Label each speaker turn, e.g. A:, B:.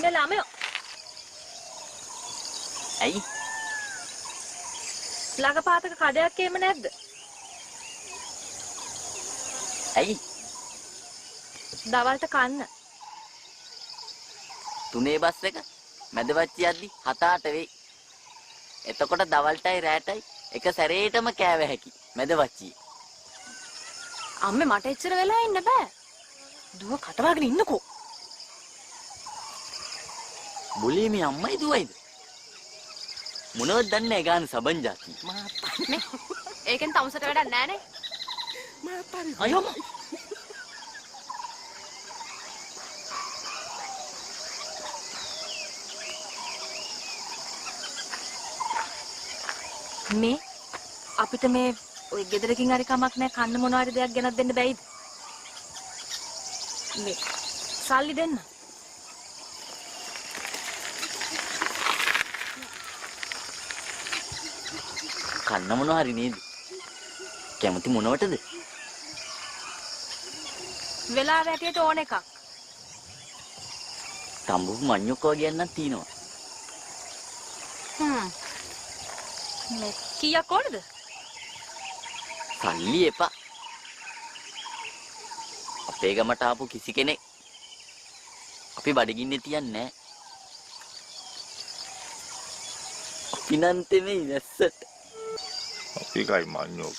A: මේ ළමයෝ
B: ඇයි?
A: ළඟපාතක කඩයක් එහෙම නැද්ද?
B: ඇයි?
A: දවල්ට කන්න.
B: තුනේ බස් එක මැදවච්චි යද්දි 7-8 වෙයි. එතකොට දවල්ටයි රැටයි එක සැරේටම කෑව හැකි මැදවච්චි.
A: අම්මේ මට එච්චර වෙලා ඉන්න බෑ. දුව කටවගෙන ඉන්නකෝ.
B: බුලී මේ අම්මයි දුවයිද? මොනවද දන්නේ ගාන සබන් જાති.
A: මේ ඒකෙන් තමුසට වැඩක් නෑ නේ.
B: අයෝ
A: මේ අපිට මේ ඔය ගෙදරකින් හරි කමක් නෑ කන්න මොනවාරි දෙයක් ගෙනත් දෙන්න බැයිද? මේ සල්ලි දෙන්න.
B: කන්න මොනවා හරි නේද? කැමති මොනවටද?
A: වෙලාව හැටියට ඕන එකක්.
B: තඹු මඤ්ඤොක් වගේ යන්නක් තියෙනවා.
A: මේ කීයක් ඕනද?
B: සල්ලි එපා. අපේ ගමට ආපු කිසි කෙනෙක් අපි බඩගින්නේ තියන්නේ නැහැ. අපි නම් තෙමේ වැස්සට.
C: අපි කයි මඤ්ඤොක්.